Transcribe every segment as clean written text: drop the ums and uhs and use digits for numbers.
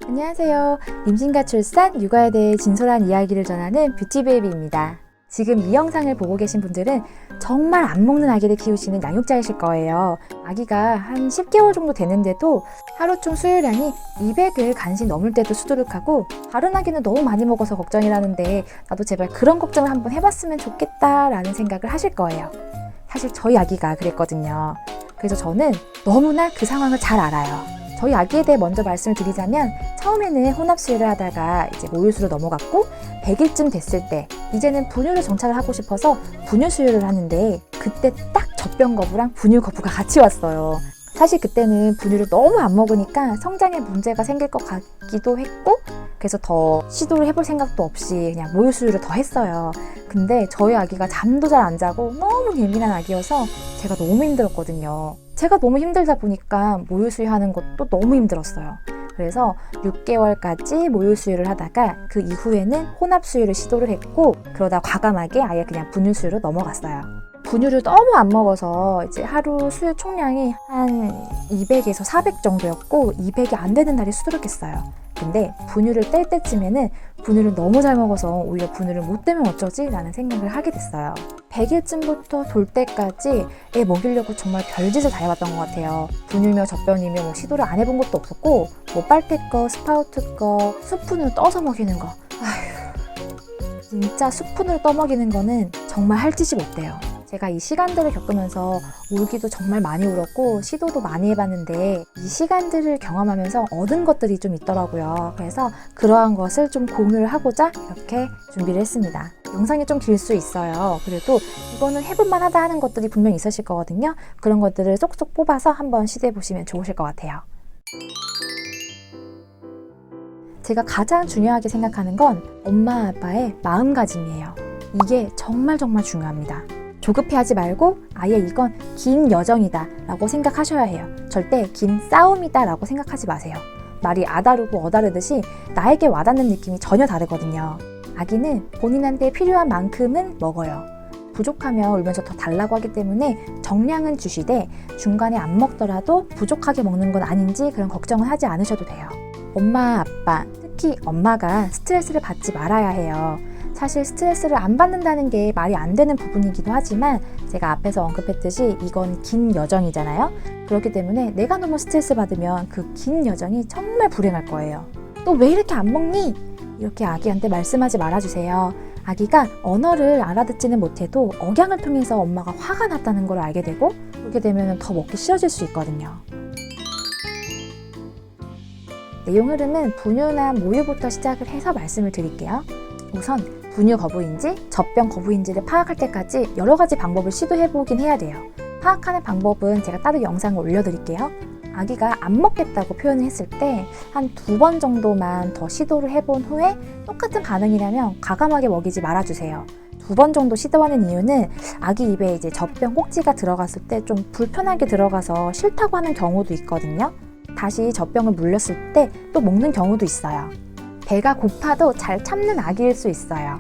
안녕하세요. 임신과 출산, 육아에 대해 진솔한 이야기를 전하는 뷰티베이비입니다. 지금 이 영상을 보고 계신 분들은 정말 안 먹는 아기를 키우시는 양육자이실 거예요. 아기가 한 10개월 정도 되는데도 하루총 수유량이 200을 간신히 넘을 때도 수두룩하고, 다른 아기는 너무 많이 먹어서 걱정이라는데 나도 제발 그런 걱정을 한번 해봤으면 좋겠다라는 생각을 하실 거예요. 사실 저희 아기가 그랬거든요. 그래서 저는 너무나 그 상황을 잘 알아요. 저희 아기에 대해 먼저 말씀을 드리자면, 처음에는 혼합수유를 하다가 이제 모유수로 넘어갔고 100일쯤 됐을 때 이제는 분유를 정착을 하고 싶어서 분유수유를 하는데, 그때 딱 젖병 거부랑 분유 거부가 같이 왔어요. 사실 그때는 분유를 너무 안 먹으니까 성장에 문제가 생길 것 같기도 했고, 그래서 더 시도를 해볼 생각도 없이 그냥 모유수유를 더 했어요. 근데 저희 아기가 잠도 잘 안 자고 너무 예민한 아기여서 제가 너무 힘들었거든요. 제가 너무 힘들다 보니까 모유수유 하는 것도 너무 힘들었어요. 그래서 6개월까지 모유수유를 하다가 그 이후에는 혼합수유를 시도를 했고, 그러다 과감하게 아예 그냥 분유수유로 넘어갔어요. 분유를 너무 안 먹어서 이제 하루 수유 총량이 한 200에서 400 정도였고, 200이 안 되는 날이 수두룩했어요. 근데 분유를 뗄 때쯤에는 분유를 너무 잘 먹어서 오히려 분유를 못 떼면 어쩌지? 라는 생각을 하게 됐어요. 100일쯤부터 돌 때까지 애 먹이려고 정말 별짓을 다 해봤던 것 같아요. 분유며 젖병이며 뭐 시도를 안 해본 것도 없었고, 뭐 빨대 거, 스파우트 거, 스푼으로 떠서 먹이는 거. 아휴, 진짜 스푼으로 떠먹이는 거는 정말 할 짓이 못 돼요. 제가 이 시간들을 겪으면서 울기도 정말 많이 울었고 시도도 많이 해봤는데, 이 시간들을 경험하면서 얻은 것들이 좀 있더라고요. 그래서 그러한 것을 좀 공유를 하고자 이렇게 준비를 했습니다. 영상이 좀 길 수 있어요. 그래도 이거는 해볼만 하다 하는 것들이 분명히 있으실 거거든요. 그런 것들을 쏙쏙 뽑아서 한번 시도해보시면 좋으실 것 같아요. 제가 가장 중요하게 생각하는 건 엄마 아빠의 마음가짐이에요. 이게 정말 중요합니다. 조급해하지 말고 아예 이건 긴 여정이다 라고 생각하셔야 해요. 절대 긴 싸움이다 라고 생각하지 마세요. 말이 아다르고 어다르듯이 나에게 와닿는 느낌이 전혀 다르거든요. 아기는 본인한테 필요한 만큼은 먹어요. 부족하면 울면서 더 달라고 하기 때문에 정량은 주시되, 중간에 안 먹더라도 부족하게 먹는 건 아닌지 그런 걱정은 하지 않으셔도 돼요. 엄마, 아빠, 특히 엄마가 스트레스를 받지 말아야 해요. 사실 스트레스를 안 받는다는 게 말이 안 되는 부분이기도 하지만, 제가 앞에서 언급했듯이 이건 긴 여정이잖아요. 그렇기 때문에 내가 너무 스트레스 받으면 그 긴 여정이 정말 불행할 거예요. 또 왜 이렇게 안 먹니? 이렇게 아기한테 말씀하지 말아주세요. 아기가 언어를 알아듣지는 못해도 억양을 통해서 엄마가 화가 났다는 걸 알게 되고, 그렇게 되면 더 먹기 싫어질 수 있거든요. 내용 흐름은 분유나 모유부터 시작을 해서 말씀을 드릴게요. 우선 분유 거부인지 젖병 거부인지를 파악할 때까지 여러 가지 방법을 시도해보긴 해야 돼요. 파악하는 방법은 제가 따로 영상을 올려드릴게요. 아기가 안 먹겠다고 표현을 했을 때 한 2번 정도만 더 시도를 해본 후에 똑같은 반응이라면 과감하게 먹이지 말아주세요. 2번 정도 시도하는 이유는 아기 입에 이제 젖병 꼭지가 들어갔을 때 좀 불편하게 들어가서 싫다고 하는 경우도 있거든요. 다시 젖병을 물렸을 때 또 먹는 경우도 있어요. 배가 고파도 잘 참는 아기일 수 있어요.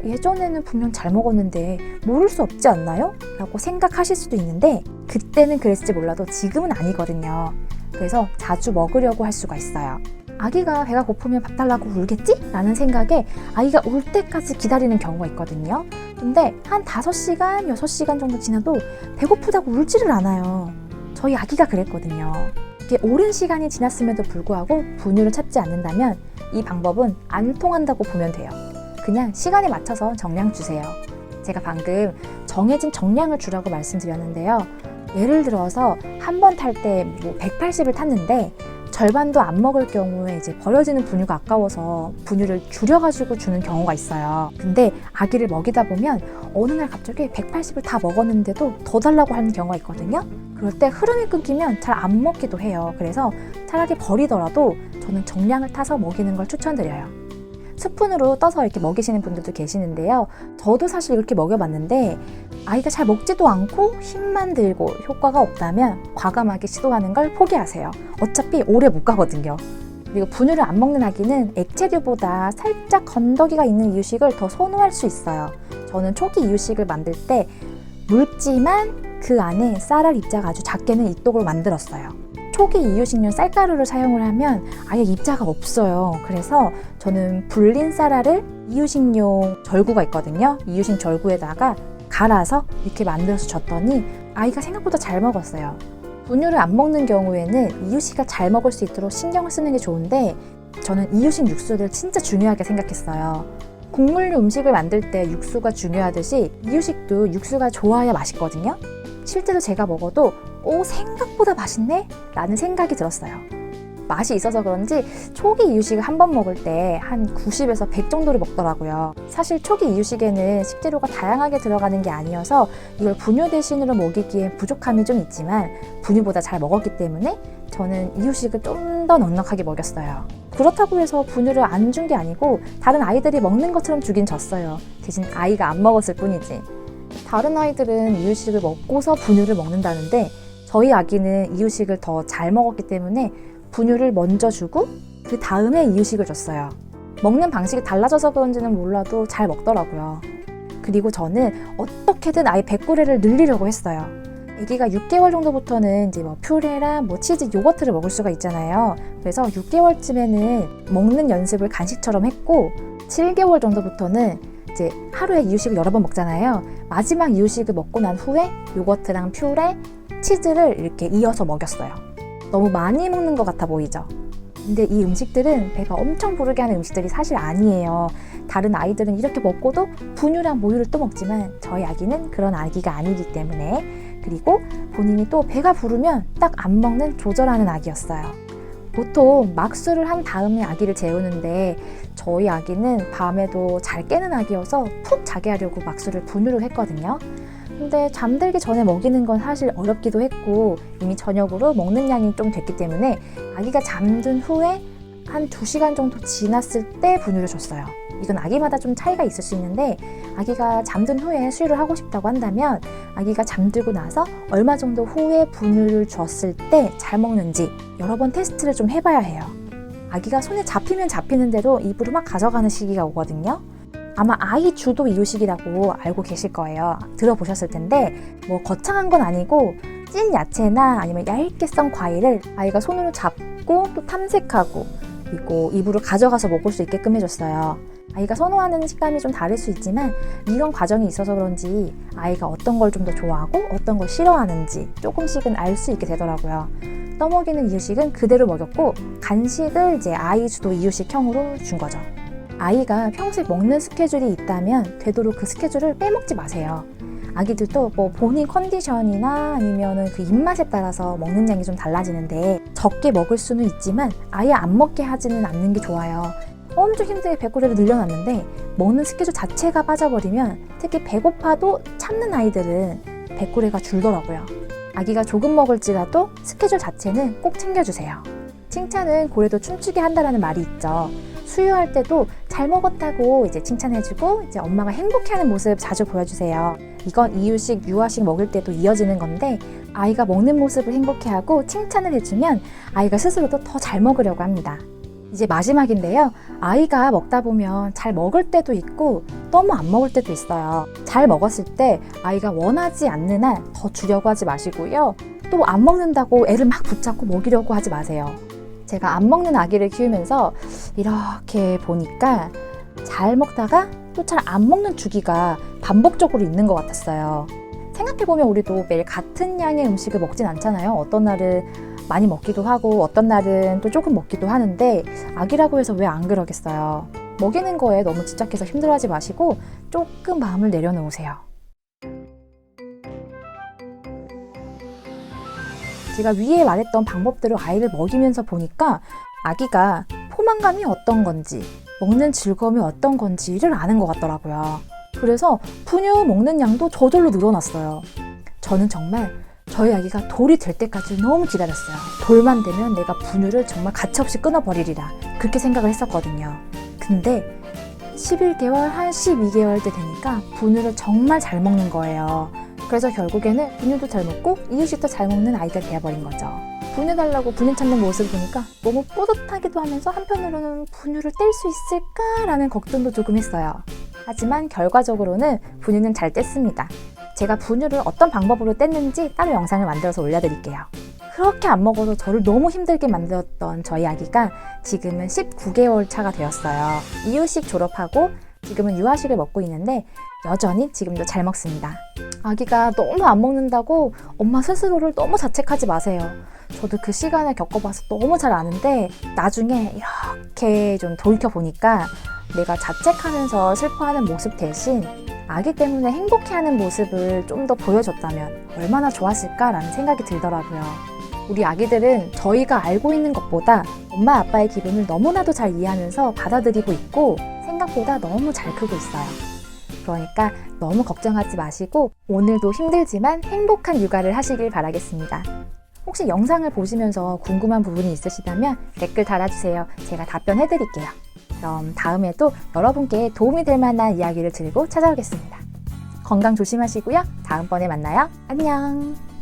예전에는 분명 잘 먹었는데 모를 수 없지 않나요? 라고 생각하실 수도 있는데, 그때는 그랬을지 몰라도 지금은 아니거든요. 그래서 자주 먹으려고 할 수가 있어요. 아기가 배가 고프면 밥 달라고 울겠지? 라는 생각에 아이가 울 때까지 기다리는 경우가 있거든요. 근데 한 5시간, 6시간 정도 지나도 배고프다고 울지를 않아요. 저희 아기가 그랬거든요. 이게 오랜 시간이 지났음에도 불구하고 분유를 찾지 않는다면 이 방법은 안 통한다고 보면 돼요. 그냥 시간에 맞춰서 정량 주세요. 제가 방금 정해진 정량을 주라고 말씀드렸는데요. 예를 들어서 한 번 탈 때 180을 탔는데 절반도 안 먹을 경우에 이제 버려지는 분유가 아까워서 분유를 줄여가지고 주는 경우가 있어요. 근데 아기를 먹이다 보면 어느 날 갑자기 180을 다 먹었는데도 더 달라고 하는 경우가 있거든요. 그럴 때 흐름이 끊기면 잘 안 먹기도 해요. 그래서 차라리 버리더라도 저는 정량을 타서 먹이는 걸 추천드려요. 스푼으로 떠서 이렇게 먹이시는 분들도 계시는데요. 저도 사실 이렇게 먹여봤는데 아이가 잘 먹지도 않고 힘만 들고 효과가 없다면 과감하게 시도하는 걸 포기하세요. 어차피 오래 못 가거든요. 그리고 분유를 안 먹는 아기는 액체류보다 살짝 건더기가 있는 이유식을 더 선호할 수 있어요. 저는 초기 이유식을 만들 때 묽지만 그 안에 쌀알 입자가 아주 작게는 있도록 만들었어요. 초기 이유식용 쌀가루를 사용을 하면 아예 입자가 없어요. 그래서 저는 불린 쌀알을 이유식용 절구가 있거든요. 이유식 절구에다가 갈아서 이렇게 만들어서 줬더니 아이가 생각보다 잘 먹었어요. 분유를 안 먹는 경우에는 이유식을 잘 먹을 수 있도록 신경을 쓰는 게 좋은데 저는 이유식 육수를 진짜 중요하게 생각했어요. 국물류 음식을 만들 때 육수가 중요하듯이 이유식도 육수가 좋아야 맛있거든요. 실제로 제가 먹어도 생각보다 맛있네? 라는 생각이 들었어요. 맛이 있어서 그런지 초기 이유식을 한 번 먹을 때 한 90에서 100 정도를 먹더라고요. 사실 초기 이유식에는 식재료가 다양하게 들어가는 게 아니어서 이걸 분유 대신으로 먹이기엔 부족함이 좀 있지만 분유보다 잘 먹었기 때문에 저는 이유식을 좀 더 넉넉하게 먹였어요. 그렇다고 해서 분유를 안 준 게 아니고 다른 아이들이 먹는 것처럼 주긴 줬어요. 대신 아이가 안 먹었을 뿐이지. 다른 아이들은 이유식을 먹고서 분유를 먹는다는데 저희 아기는 이유식을 더 잘 먹었기 때문에 분유를 먼저 주고 그 다음에 이유식을 줬어요. 먹는 방식이 달라져서 그런지는 몰라도 잘 먹더라고요. 그리고 저는 어떻게든 아이 배꾸레를 늘리려고 했어요. 아기가 6개월 정도부터는 이제 퓨레랑 치즈, 요거트를 먹을 수가 있잖아요. 그래서 6개월쯤에는 먹는 연습을 간식처럼 했고 7개월 정도부터는 이제 하루에 이유식을 여러 번 먹잖아요. 마지막 이유식을 먹고 난 후에 요거트랑 퓨레, 치즈를 이렇게 이어서 먹였어요. 너무 많이 먹는 것 같아 보이죠? 근데 이 음식들은 배가 엄청 부르게 하는 음식들이 사실 아니에요. 다른 아이들은 이렇게 먹고도 분유랑 모유를 또 먹지만 저희 아기는 그런 아기가 아니기 때문에 그리고 본인이 또 배가 부르면 딱 안 먹는 조절하는 아기였어요. 보통 막수를 한 다음에 아기를 재우는데 저희 아기는 밤에도 잘 깨는 아기여서 푹 자게 하려고 막수를 분유를 했거든요. 근데 잠들기 전에 먹이는 건 사실 어렵기도 했고 이미 저녁으로 먹는 양이 좀 됐기 때문에 아기가 잠든 후에 한 2시간 정도 지났을 때 분유를 줬어요. 이건 아기마다 좀 차이가 있을 수 있는데 아기가 잠든 후에 수유를 하고 싶다고 한다면 아기가 잠들고 나서 얼마 정도 후에 분유를 줬을 때 잘 먹는지 여러 번 테스트를 좀 해봐야 해요. 아기가 손에 잡히면 잡히는 대로 입으로 막 가져가는 시기가 오거든요. 아마 아이 주도 이유식이라고 알고 계실 거예요. 들어보셨을 텐데 거창한 건 아니고 찐 야채나 아니면 얇게 썬 과일을 아이가 손으로 잡고 또 탐색하고 그리고 입으로 가져가서 먹을 수 있게끔 해줬어요. 아이가 선호하는 식감이 좀 다를 수 있지만 이런 과정이 있어서 그런지 아이가 어떤 걸 좀 더 좋아하고 어떤 걸 싫어하는지 조금씩은 알 수 있게 되더라고요. 떠먹이는 이유식은 그대로 먹였고 간식을 이제 아이 주도 이유식형으로 준 거죠. 아이가 평소에 먹는 스케줄이 있다면 되도록 그 스케줄을 빼먹지 마세요. 아기들도 본인 컨디션이나 아니면은 그 입맛에 따라서 먹는 양이 좀 달라지는데 적게 먹을 수는 있지만 아예 안 먹게 하지는 않는 게 좋아요. 엄청 힘들게 배꾸레를 늘려놨는데 먹는 스케줄 자체가 빠져버리면 특히 배고파도 참는 아이들은 배꾸레가 줄더라고요. 아기가 조금 먹을지라도 스케줄 자체는 꼭 챙겨주세요. 칭찬은 고래도 춤추게 한다라는 말이 있죠. 수유할 때도 잘 먹었다고 이제 칭찬해주고 이제 엄마가 행복해하는 모습 자주 보여주세요. 이건 이유식, 유아식 먹을 때도 이어지는 건데 아이가 먹는 모습을 행복해하고 칭찬을 해주면 아이가 스스로도 더 잘 먹으려고 합니다. 이제 마지막인데요. 아이가 먹다 보면 잘 먹을 때도 있고 너무 안 먹을 때도 있어요. 잘 먹었을 때 아이가 원하지 않는 한 더 주려고 하지 마시고요. 또 안 먹는다고 애를 막 붙잡고 먹이려고 하지 마세요. 제가 안 먹는 아기를 키우면서 이렇게 보니까 잘 먹다가 또 잘 안 먹는 주기가 반복적으로 있는 것 같았어요. 생각해보면 우리도 매일 같은 양의 음식을 먹진 않잖아요. 어떤 날은 많이 먹기도 하고 어떤 날은 또 조금 먹기도 하는데 아기라고 해서 왜 안 그러겠어요. 먹이는 거에 너무 집착해서 힘들어하지 마시고 조금 마음을 내려놓으세요. 제가 위에 말했던 방법대로 아이를 먹이면서 보니까 아기가 포만감이 어떤 건지 먹는 즐거움이 어떤 건지를 아는 것 같더라고요. 그래서 분유 먹는 양도 저절로 늘어났어요. 저는 정말 저희 아기가 돌이 될 때까지 너무 기다렸어요. 돌만 되면 내가 분유를 정말 가차없이 끊어버리리라 그렇게 생각을 했었거든요. 근데 11개월, 한 12개월 때 되니까 분유를 정말 잘 먹는 거예요. 그래서 결국에는 분유도 잘 먹고 이유식도 잘 먹는 아이가 되어버린 거죠. 분유 달라고 분유 찾는 모습을 보니까 너무 뿌듯하기도 하면서 한편으로는 분유를 뗄 수 있을까라는 걱정도 조금 했어요. 하지만 결과적으로는 분유는 잘 뗐습니다. 제가 분유를 어떤 방법으로 뗐는지 따로 영상을 만들어서 올려드릴게요. 그렇게 안 먹어서 저를 너무 힘들게 만들었던 저희 아기가 지금은 19개월 차가 되었어요. 이유식 졸업하고 지금은 유아식을 먹고 있는데 여전히 지금도 잘 먹습니다. 아기가 너무 안 먹는다고 엄마 스스로를 너무 자책하지 마세요. 저도 그 시간을 겪어봐서 너무 잘 아는데 나중에 이렇게 좀 돌이켜보니까 내가 자책하면서 슬퍼하는 모습 대신 아기 때문에 행복해하는 모습을 좀 더 보여줬다면 얼마나 좋았을까라는 생각이 들더라고요. 우리 아기들은 저희가 알고 있는 것보다 엄마 아빠의 기분을 너무나도 잘 이해하면서 받아들이고 있고 생각보다 너무 잘 크고 있어요. 그러니까 너무 걱정하지 마시고 오늘도 힘들지만 행복한 육아를 하시길 바라겠습니다. 혹시 영상을 보시면서 궁금한 부분이 있으시다면 댓글 달아주세요. 제가 답변해드릴게요. 그럼 다음에도 여러분께 도움이 될 만한 이야기를 들고 찾아오겠습니다. 건강 조심하시고요. 다음번에 만나요. 안녕.